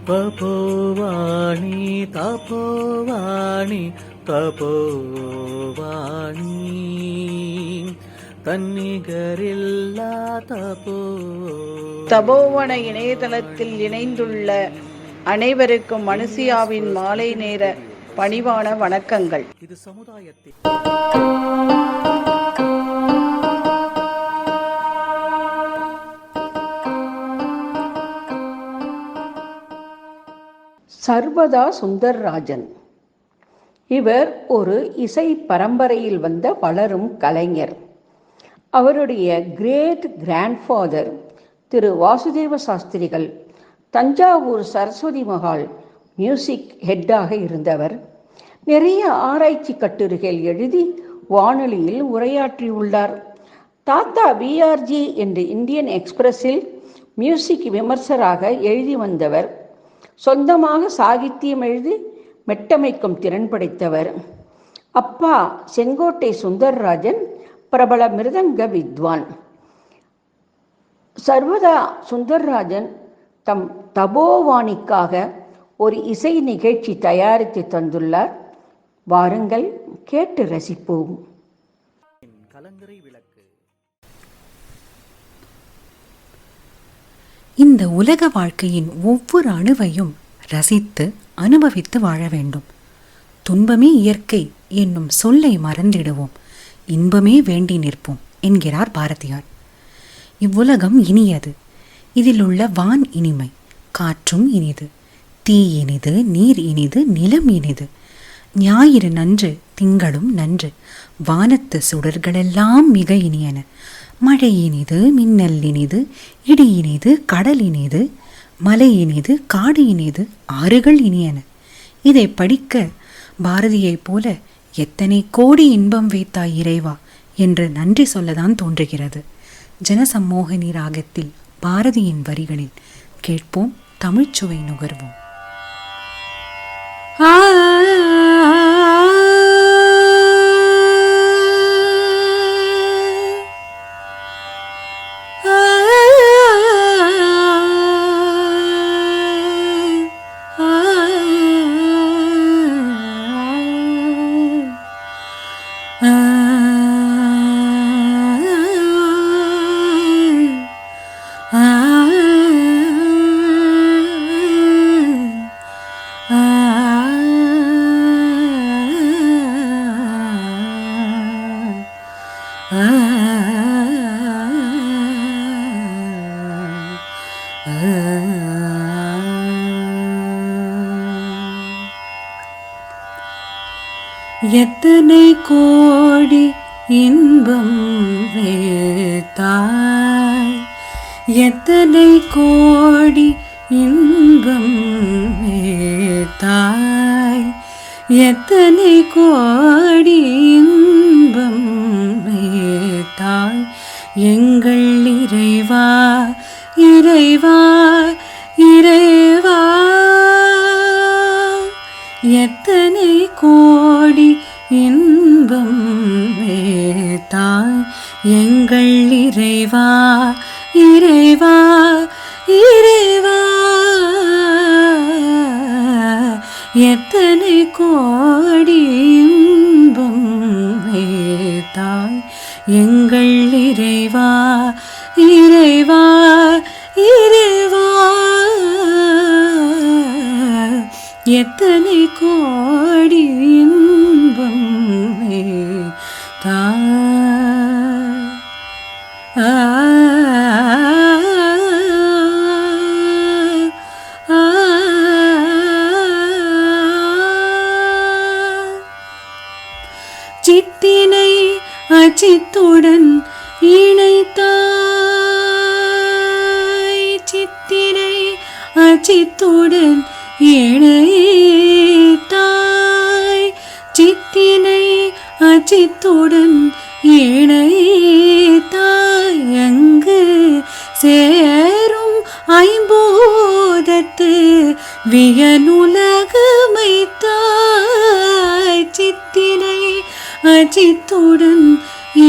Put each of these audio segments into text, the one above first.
தபோவாணி தபோவாணி தபோவாணி தன்னிகரில்லா தபோவன இணையதளத்தில் இணைந்துள்ள அனைவருக்கும் மனுசியாவின் மாலை நேர பணிவான வணக்கங்கள். இது சமுதாயத்தில் சர்வதா சுந்தர்ராஜன். இவர் ஒரு இசை பரம்பரையில் வந்த வளரும் கலைஞர். அவருடைய கிரேட் கிராண்ட்ஃபாதர் திரு வாசுதேவ சாஸ்திரிகள் தஞ்சாவூர் சரஸ்வதி மஹால் மியூசிக் ஹெட்டாக இருந்தவர். நிறைய ஆராய்ச்சி கட்டுரைகள் எழுதி வானொலியில் உரையாற்றியுள்ளார். தாத்தா பிஆர்ஜி என்று இந்தியன் எக்ஸ்பிரஸில் மியூசிக் விமர்சராக எழுதி வந்தவர். சொந்தமாக சாகித்யம் எழுதி மெட்டமைக்கும் திறன் படைத்தவர். அப்பா செங்கோட்டை சுந்தர்ராஜன் பிரபல மிருதங்க வித்வான். சர்வதா சுந்தர்ராஜன் தம் தபோவாணிக்காக ஒரு இசை நிகழ்ச்சி தயாரித்து தந்துள்ளார். வாருங்கள் கேட்டு ரசிப்போம். கலங்கரை விளக்கு. இந்த உலக வாழ்க்கையின் ஒவ்வொரு அணுவையும் ரசித்து அனுபவித்து வாழ வேண்டும். துன்பமே இயற்கை என்னும் சொல்லை மறந்திடுவோம், இன்பமே வேண்டி நிற்போம் என்கிறார் பாரதியார். இவ்வுலகம் இனியது. இதில் உள்ள வான் இனிமை, காற்றும் இனிது, தீ இனிது, நீர் இனிது, நிலம் இனிது. ஞாயிறு நன்று, திங்களும் நன்று, வானத்து சுடர்களெல்லாம் மிக இனியன. மழை இனிது, மின்னல் இனிது, இடி இனிது, கடல் இனிது, மலை இனிது, காடு இனிது, ஆறுகள் இனியன. இதை படிக்க பாரதியைப் போல எத்தனை கோடி இன்பம் வைத்தாய் இறைவா என்று நன்றி சொல்லதான் தோன்றுகிறது. ஜனசம்மோகினி ராகத்தில் பாரதியின் வரிகளில் கேட்போம், தமிழ்ச்சுவை நுகர்வோம். எத்தனை கோடி இன்பம் வேத்தாய், எத்தனை கோடி இன்பம் வேத்தாய், எத்தனை கோடி இன்பம் வேத்தாய் எங்கள் இறைவா இறைவா இறைவா. எத்தனை கோடி இன்பம் வேத்தாய் எங்கள் இறைவா இறைவா இறைவா. எத்தனை கோடி இன்பம் வேத்தாய் எங்கள் இறைவா இறைவா இறைவா. எத்தனை கோடி இன்பம் வேத்தாய். சித்தினை அச்சித்துடன் இணைத்தாய், சித்தினை அச்சித்துடன் இணைத்தாய், சித்தினை அச்சித்துடன் இணைத்தாய் அங்கு சேரும் ஐம்பூதத்து வியனுலகமைத்தாய். சித்தினை அச்சித்துடன்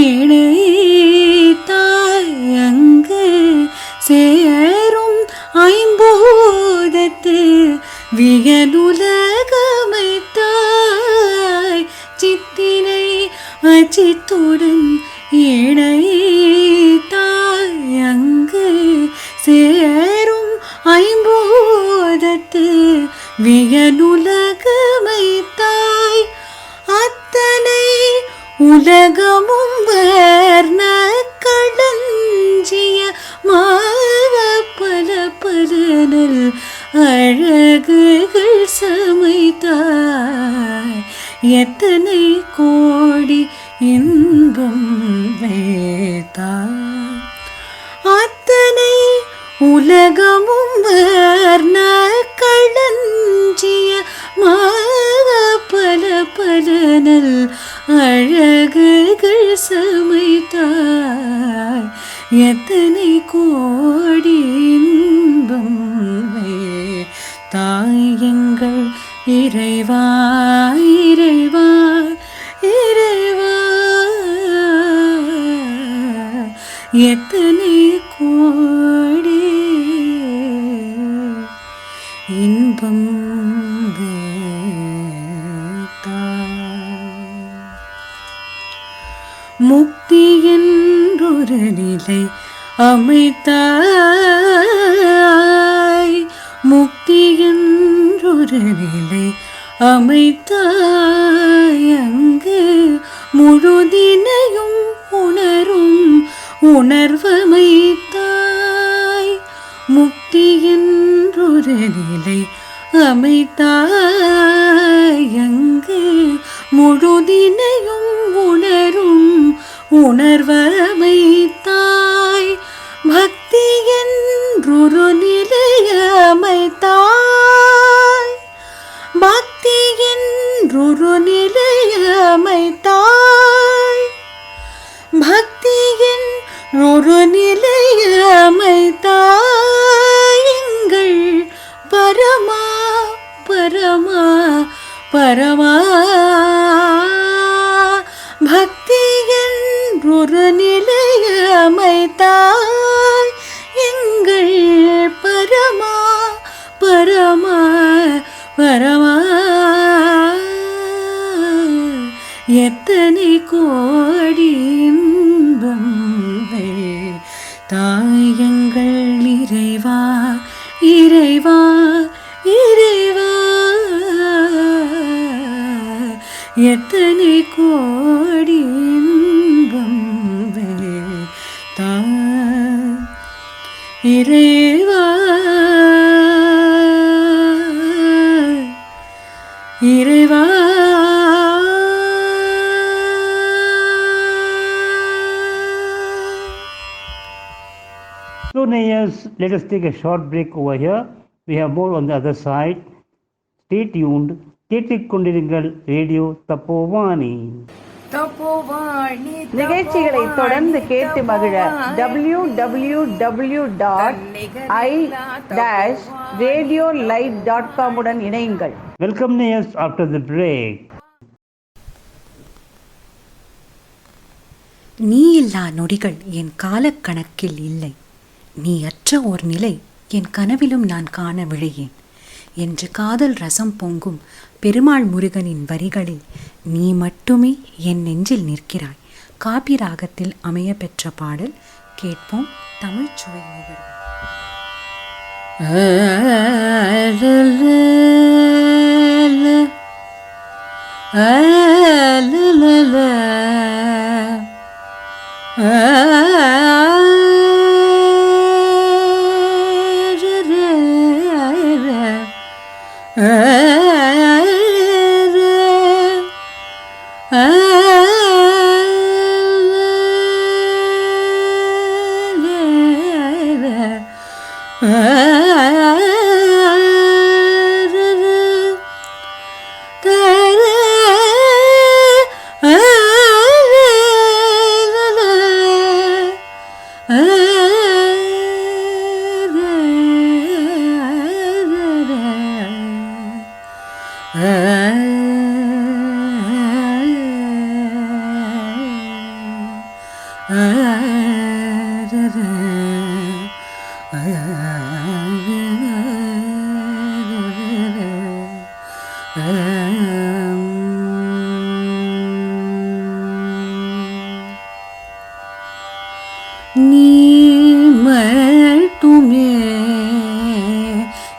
இணைத்தாய் அங்கு சேரும் ஐம்பூதத்து வியனுலகமைத்தாய் சித்தினை அச்சித்துடன் இணைத்தாய் அங்கு சேரும் ஐம்போதத்து வியனுலகமைத்தாய் அத்தனை உலகமும் வர்ண களஞ்சிய பல பலனல் அழகுகள் சமைத்தாய் எத்தனை கோடி இன்பம் வைத்தாய் அத்தனை உலகமும் வர்ண களஞ்சிய பல பலனல் அழகுகள் சமைத்தாய் எத்தனை கோடி இன்பம் தாய் எங்கள் இறைவா இறைவா இறைவா எத்தனை கோடி இன்பம் முக்தி என்றொரு நிலை அமைத்தாய் முக்தி என்றொரு நிலை அமைத்தாய் அங்கு முழுதினையும் உணரும் உணர்வமைத்தாய் முக்தி என்றொரு நிலை அமைத்தாய் அங்கு முழுதினையும் உணரும் உணர்வமைத்தாய் பக்தி என்றொரு நிலையமைத்தாய் பக்தி என்றொரு நிலையமைத்தாய் பக்தி என்றொரு நிலையமைத்தாய் எங்கள் பரமா பரமா பரமா பக்தி என்றொரு நிலையமைத்தாய் எங்கள் பரமா பரமா பரமா எத்தனை கோடி இன்பம் தாய் எங்கள் இறைவா இறைவா இறைவா எத்தனை கோடி இன்பம் தாய் இறைவா இறைவா So, Nayas, let us take a short break over here. We have more on the other side. Stay tuned. கேட்டுக்கொண்டிருங்கள் ரேடியோ தப்போவாணி. நிகழ்ச்சிகளை தொடர்ந்து கேட்டு மகிழ www.i-radiolive.com உடன் இணையுங்கள். Welcome Nayas after the break. நீ இல்லா நொடிகள் என் காலக்கணக்கில் இல்லை, நீ அற்ற ஓர் நிலை என் கனவிலும் நான் காண விழையேன் என்று காதல் ரசம் பொங்கும் பெருமாள் முருகனின் வரிகளில் நீ மட்டுமே என் நெஞ்சில் நிற்கிறாய் காப்பி ராகத்தில் அமைய பெற்ற பாடல் கேட்போம். தமிழ் சுவை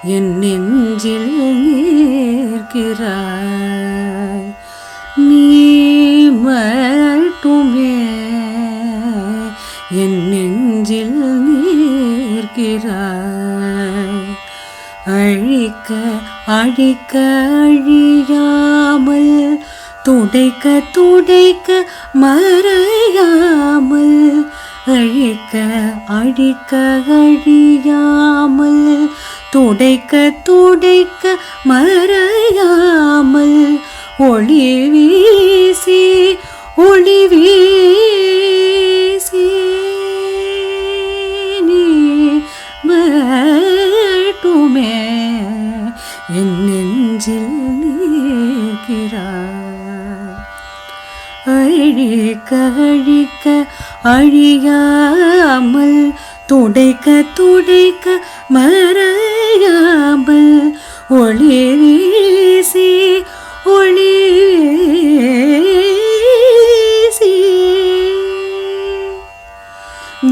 என் நெஞ்சில் நிற்கிறாய் நீ மட்டுமே என் நெஞ்சில் நிற்கிறாய் அழிக்க அழிக்க அழியாமல் துடைக்க துடைக்க மறையாமல் அழிக்க அழிக்க அழியாமல் துடைக்க துடைக்க மறையாமல் ஒளி வீசி ஒளி வீசி நீ மட்டுமே என் நெஞ்சில் நிற்கிறாய் அழிக்க அழிக்க அழியாமல் துடைக்க துடைக்க மறையாமல் ஒளி வீசி ஒளி வீசி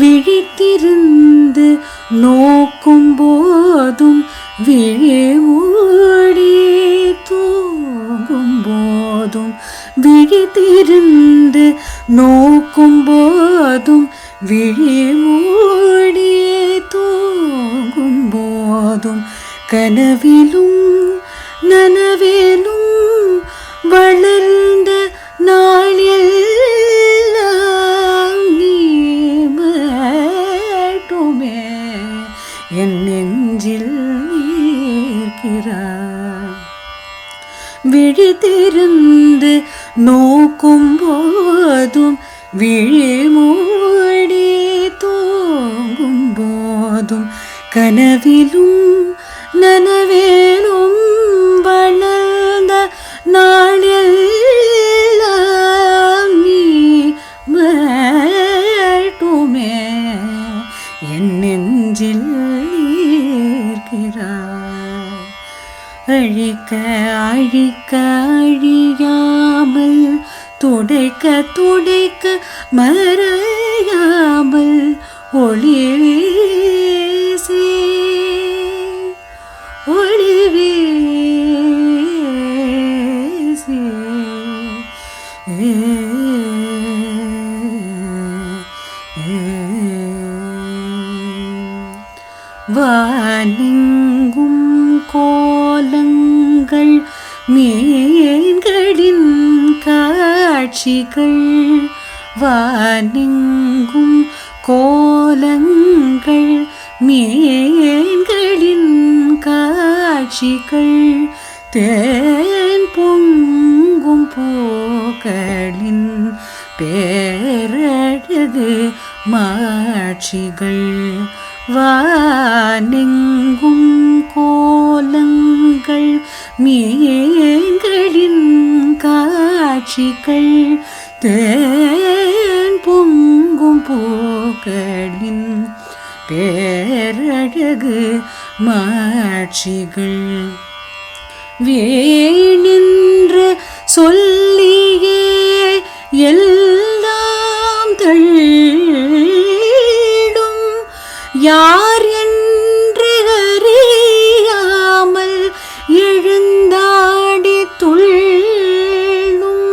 விழித்திருந்து நோக்கும் போதும் விழி மூடி தூங்கும் போதும் விழித்திருந்து நோக்கும் போதும் விழி மூடி தூங்கும் போதும் கனவிலும் நனவிலும் வளர்ந்த நாளெல்லாம் நீ மட்டுமே என் நெஞ்சில் நிற்கிறாய் விழித்திருந்து நோக்கும் போதும் விழி மூடி தூங்கும் போதும் கனவிலும் நனவேலும் வளர்ந்த நாளெல்லாம் நீ மட்டுமே என் நெஞ்சில் நிற்கிறாய் அழிக்க அழிக்க அழியாமல் துடைக்க துடைக்க மறையாமல் ஒளி வீசி ஒளி வீசி வானெங்கும் கோலங்கள் மீன்களின் காட்சிகள் வானெங்கும் கோலங்கள் மீன்களின் காட்சிகள் தேன் பொங்கும் பூக்களின் பேரழகு மாட்சிகள் வானெங்கும் கோலங்கள் மீன்களின் காட்சிகள் தேன் பொங்கும் பூக்களின் பேரழகு மாட்சிகள் வேணென்று சொல்லியே எல்லாம் தள்ளும் யார் என்று அறியாமல் எழுந்தாடி துள்ளும்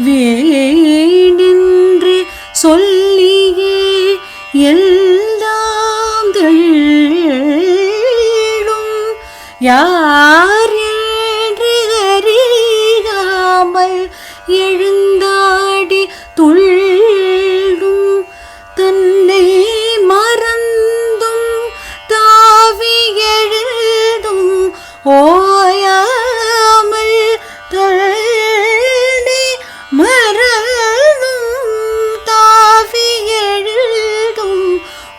வேணென்று சொல்லியே எல்லாம் தள்ளும் யார் என்று அறியாமல் எழுந்தாடி துள்ளும் தன்னை மறந்தும் தாவி எழுதும் ஓயாமல் தன்னை மறந்தும் தாவி எழுதும்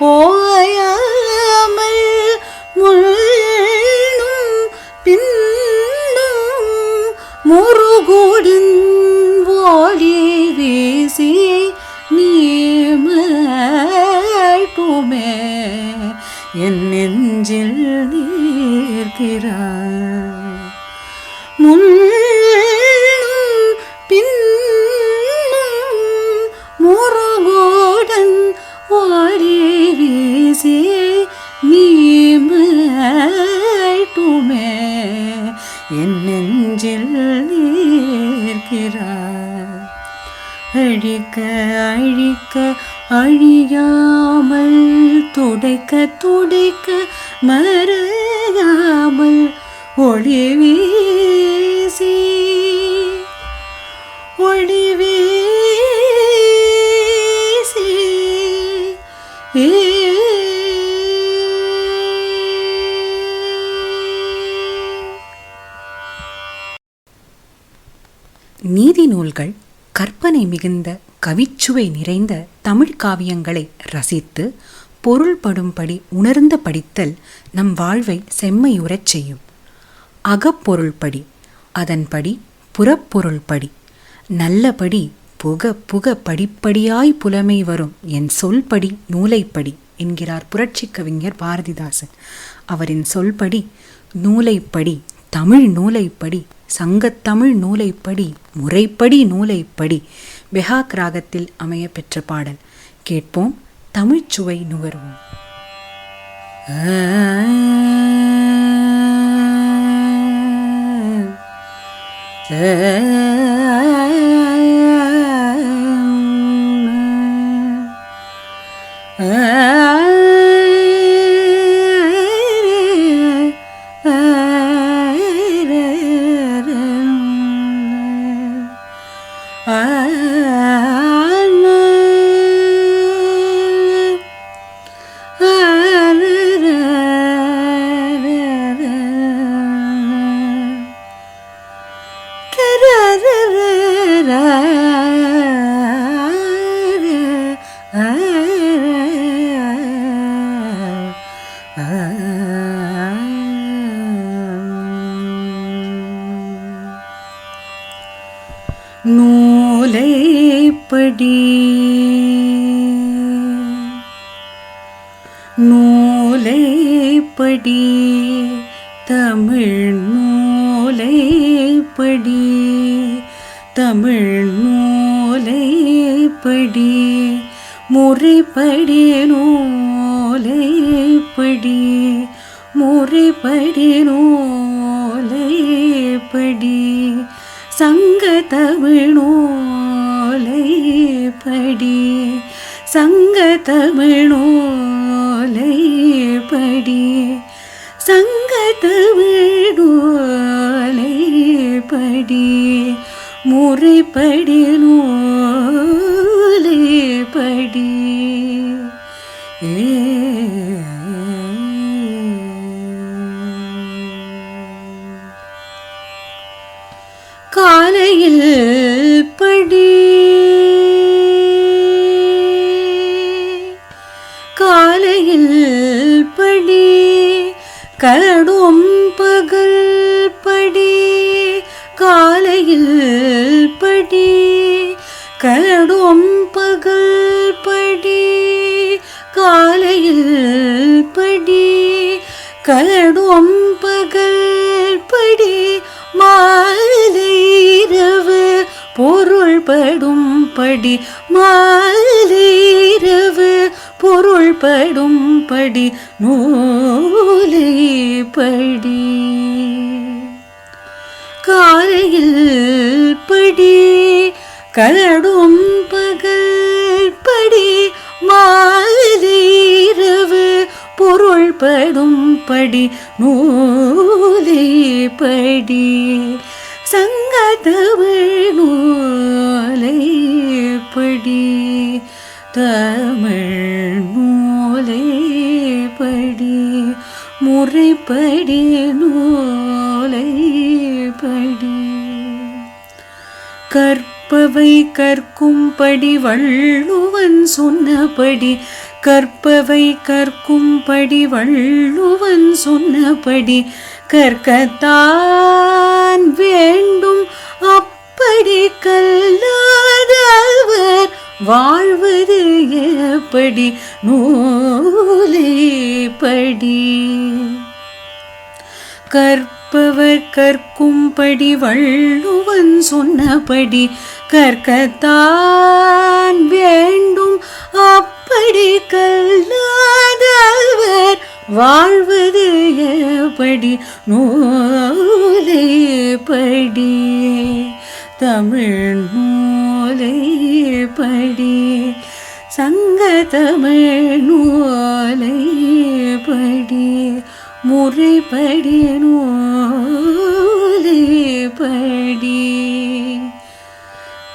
ஓயாமல் முள்ளும் பின்னும் முருகுடன் ஓடி வீசி நீ மட்டுமே என் நெஞ்சில் நிற்கிறாய் முள்ளும் பின்னும் முருகுடன் ஓடி வீசி நீ மட்டுமே அழிக்க அழிக்க அழியாமல் துடைக்க துடைக்க மறையாமல் ஒளி வீசி ஒளி வீசி நீதி நூல்கள் கற்பனை மிகுந்த கவிச்சுவை நிறைந்த தமிழ் காவியங்களை ரசித்து பொருள்படும்படி உணர்ந்த படித்தல் நம் வாழ்வை செம்மையுறச் செய்யும். அகப்பொருள்படி, அதன்படி புறப்பொருள்படி, நல்லபடி புக புக படிப்படியாய் புலமை வரும் என் சொல்படி நூலைப்படி என்கிறார் புரட்சி கவிஞர் பாரதிதாசன். அவரின் சொல்படி நூலைப்படி, தமிழ் நூலைப்படி, சங்கத்தமிழ் நூலைப்படி, முறைப்படி நூலைப்படி பெஹாக் ராகத்தில் அமைய பெற்ற பாடல். கேட்போம், தமிழ்ச்சுவை நுகர்வோம். நூலைப்படி நூலைப்படி தமிழ் நூலைப்படி தமிழ் நூலைப்படி முறைப்படி நூலைப்படி முறைப்படி நூலைப்படி சங்க தமிழ் நூலைப்படி சங்க தமிழ் நூலைப்படி சங்க தமிழ் நூலைப்படி முறைப்படி நூலைப்படி. காலையில் படி காலையில் படி கடும் பகல் படி காலையில் படி கடும் பகல் படி காலையில் படி கடும் பகல் படி மாலைரவு பொருள்படும் படி மாலைரவு பொருள்படும் படி நூலைப்படி காலையில் படி கடும் பகல் படி மாலைரவு பொருள்படும் படி நூலைப்படி சங்க தமிழ் நூலைப்படி தமிழ் நூலைப்படி முறைப்படி நூலைப்படி. கற்பவை கற்கும்படி வள்ளுவன் சொன்னபடி கற்பவை கற்கும்படி வள்ளுவன் சொன்னபடி கற்கத்தான் வேண்டும் அப்படி கல்லாதவர் வாழ்வது எப்படி நூலைப்படி. கற்பவர் கற்கும்படி வள்ளுவன் சொன்னபடி கற்கத்தான் வேண்டும் அப்படி கல்லாதவர் வாழ்வது எப்படி நூலைப்படி தமிழ் நூலைப்படி படி சங்கத்தமிழ் நூலை படி முறைப்படி நூலை படி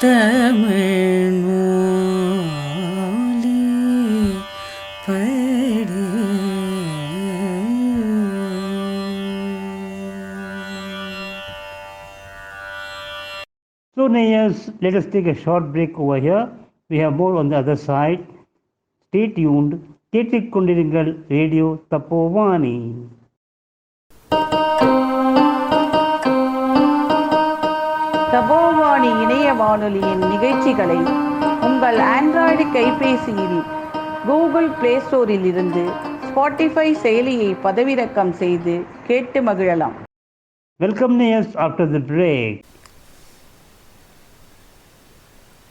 தமிழ் நூலை படி. So, Nayas, let us take a short break over here. We have more on the other side. Stay tuned. கேட்டுக்கொண்டிருங்கள் ரேடியோ தப்போவானி. தபோவாணி இணைய வானொலியின் நிகழ்ச்சிகளை உங்கள் ஆண்ட்ராய்டு கைபேசியில் கூகுள் பிளே ஸ்டோரில் இருந்து ஸ்பாட்டிஃபை செயலியை பதிவிறக்கம் செய்து கேட்டு மகிழலாம். Welcome Nayas after the break.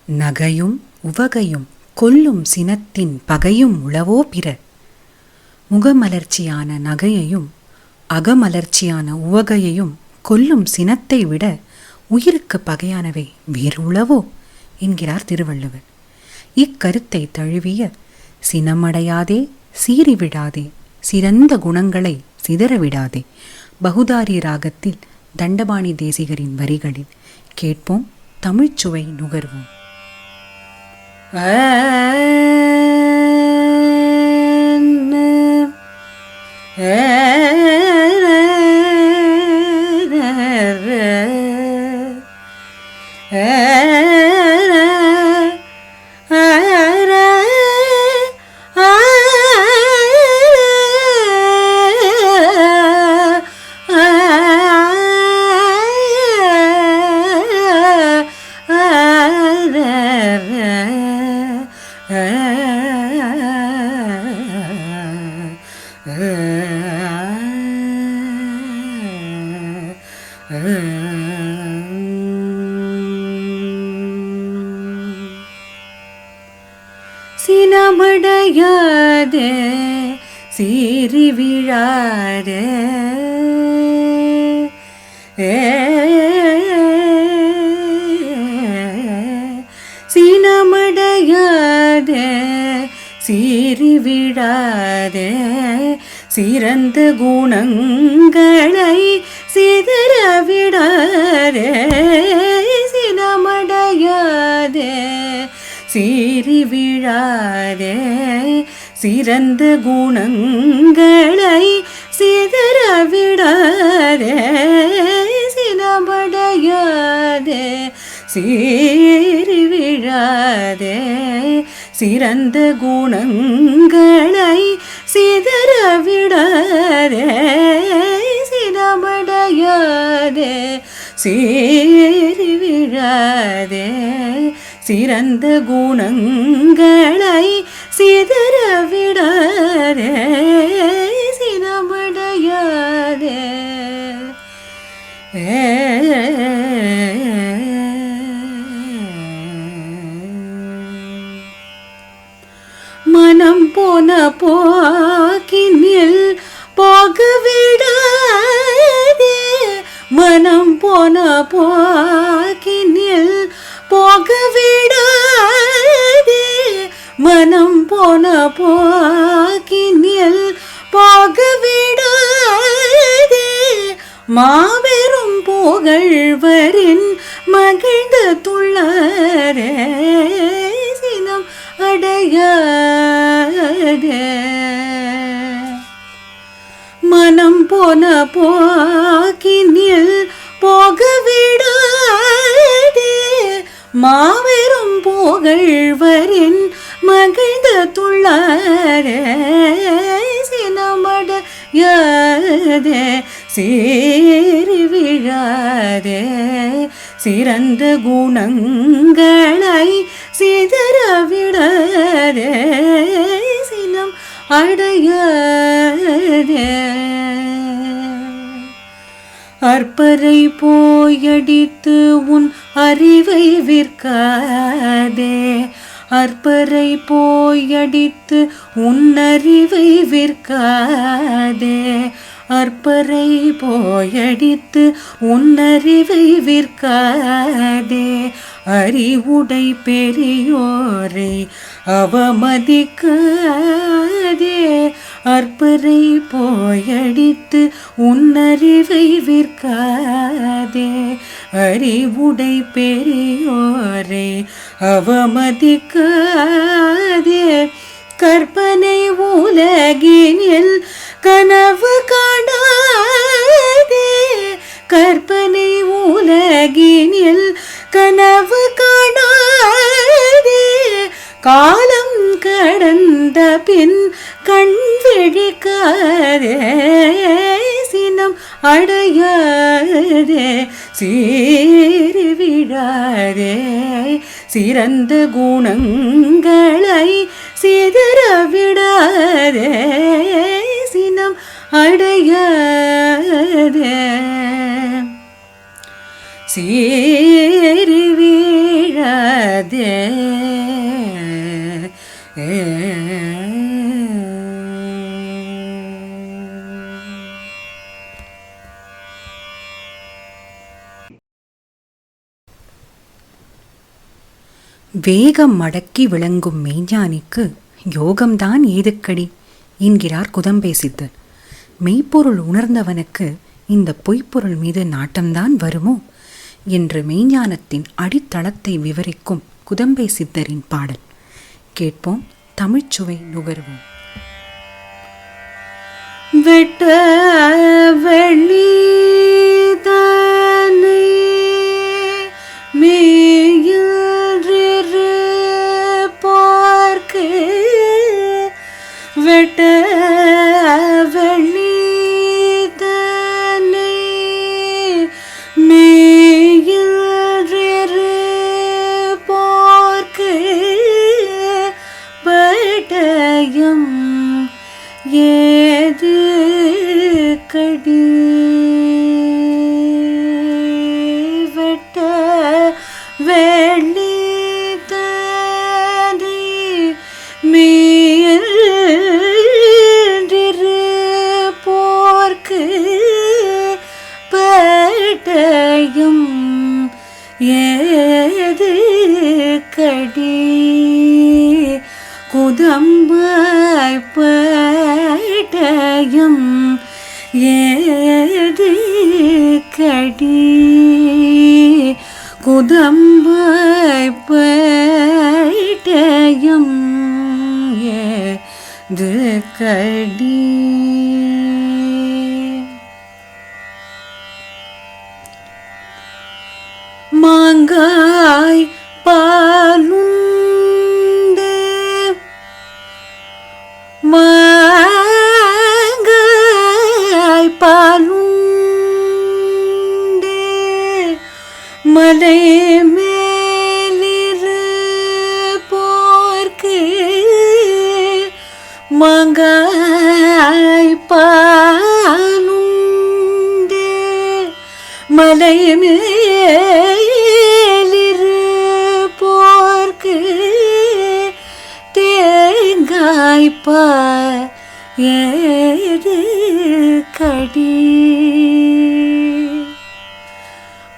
நகையும் உவகையும் கொல்லும் சினத்தின் பகையும் உளவோ பிற. முகமலர்ச்சியான நகையையும் அகமலர்ச்சியான உவகையையும் கொல்லும் சினத்தை விட உயிருக்கு பகையானவை வேறு உளவோ என்கிறார் திருவள்ளுவர். இக்கருத்தை தழுவிய சினமடையாதே, சீறிவிடாதே, சிறந்த குணங்களை சிதறவிடாதே பகுதாரி ராகத்தில் தண்டபாணி தேசிகரின் வரிகளில் கேட்போம், தமிழ்ச்சுவை நுகர்வோம். சினமடையாதே, சீறி விழாதே, சினமடையாதே, சீறி விழாதே, சிறந்த குணங்களை சிதறவிடாதே, சினமடையாதே, சீறி விழாதே, சிறந்த குணங்களை சிதறவிடாதே, சினமடையாதே, சீறி விழாதே, சிறந்த குணங்களை சிதறவிடாதே, சினமடையாதே, சீறி விழாதே, சிறந்த குணங்களை சிதறவிடாதே, சினமடையாதே. மனம் போன போக்கினில் போகவிடாதே, மனம் போன போக்கினில் போகவிடாதே, மனம் போன போக்கினில் போகவிடாதே, மாபெரும் புகழ்வரின் மகிழ்ந்த துள்ளரே, சினம் அடையாதே, மனம் போன போக்கினில் போகவிடாதே, மாபெரும் புகழ்வரின் மகிழ்ந்த துள்ளரே, சினமடையாதே, சீறி விழாதே, சிறந்த குணங்களை சிதறவிடாதே, சினம் அடையாதே. அற்பரை போயடித்து உன் அறிவை விற்காதே, அற்பரை போயடித்து உன் அறிவை விற்காதே, அற்பரை போயடித்து உன்னறிவை விற்காதே. அறிவுடை பெரியோரை அவமதிக்காதே. அற்பரை போயடித்து உன்னறிவை விற்காதே. அறிவுடை பெரியோரை அவமதிக்காதே. கற்பனை உலகினில் கனவு காணாதே. கற்பனை உலகினில் கனவு காணாதே. காலம் கடந்த பின் கண் விழிக்காதே. சினம் அடையாதே சீறி விடாதே. சிறந்த குணங்களை சிதற விடாதே. சினம் அடையாதே சீறி விடாதே. வேகம் மடக்கி விளங்கும் மெய்ஞானிக்கு யோகம்தான் ஏதுக்கடி என்கிறார் குதம்பை சித்தர். மெய்ப்பொருள் உணர்ந்தவனுக்கு இந்த பொய்ப்பொருள் மீது நாட்டம்தான் வருமோ என்று மெய்ஞானத்தின் அடித்தளத்தை விவரிக்கும் குதம்பை சித்தரின் பாடல் கேட்போம். தமிழ்ச்சுவை நுகர்வோம். வெட்ட வெளி வெட்ட வெளி தனை மேயில்று போர்க்கு பட்டயம் ஏது கடி. வெட்ட வெளி தனை பட்டயம் ஏது கடி. குதம்பாய் பட்டயம் ஏது கடி. குதம்பாய் பட்டயம் ஏது கடி. மாங்காய் பாலுண்டு மாங்காய் பாலுண்டு மலை மேலிரு போர்க்கு மாங்காய் பாலுண்டு மலை மேலிரு போர்க்கு தேங்காய்பால் ஏது கடி.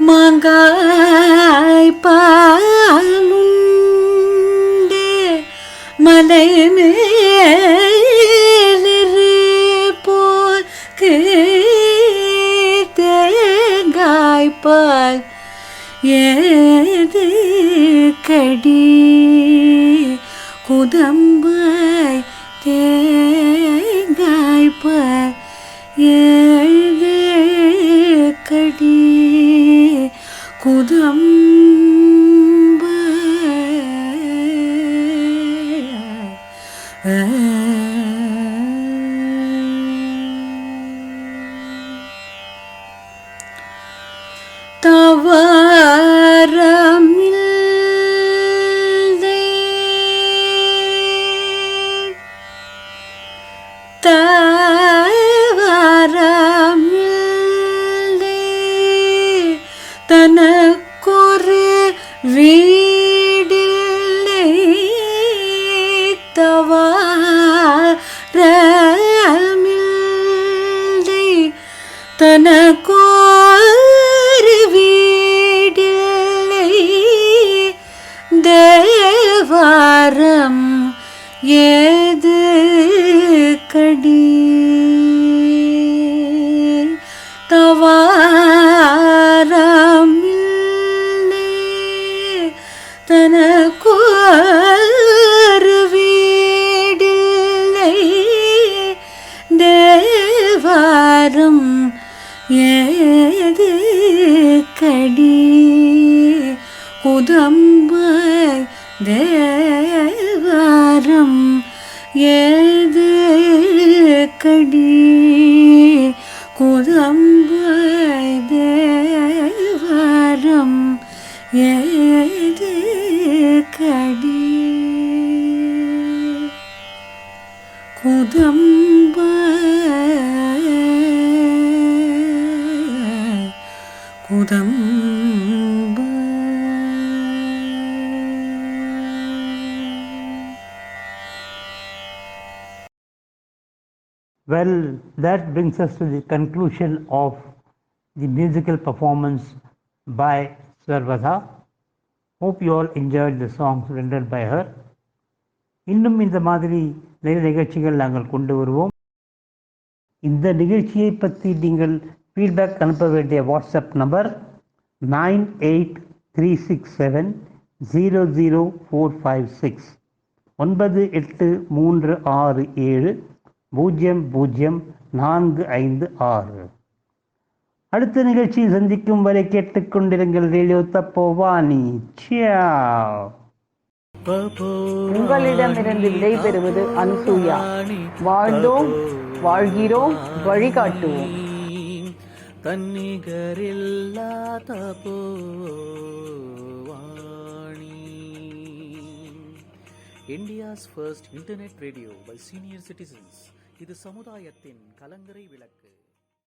மாங்காய் பாலுண்டு மலை மேலிரு போர்க்கு தேங்காய்பால் ஏது கடி. குதம்பாய் தேங்காய்பால் ஏது கடி. குதம்பாய் தவறமில்லை தவறமில்லை தனக்கோரு வீடில்லை தேவாரம் ஏது கடி தவாரமில்லை தனக்கோரு வீடில்லை தேவாரம் ஏது கடி குதம்பாய் தேவாரம் ஏது கடி குதம்பாய் தேவாரம் ஏது கடி Well, that brings us to the conclusion of the musical performance by Sarvada. Hope you all enjoyed the songs rendered by her. இன்னும் இந்த மாதிரி நிறைய நிகழ்ச்சிகள் நாங்கள் கொண்டு வருவோம். இந்த நிகழ்ச்சியை பற்றி நீங்கள் ஃபீட்பேக் அனுப்ப வேண்டிய வாட்ஸ்அப் நம்பர் 9836700456 9836700456. அடுத்த நிகழ்ச்சியை சந்திக்கும் வரை கேட்டுக்கொண்டிருங்கள் ரேடியோ தப்போவானி. சியாவ். உங்களிடமிருந்து விடைபெறுவது அனுசூயா. வாழ்ந்தோம், வாழ்கிறோம், வழிகாட்டுவோம். தன்னிகரில்லா Tapovani. India's first internet radio by senior citizens. இது சமுதாயத்தின் கலங்கரை விளக்கு.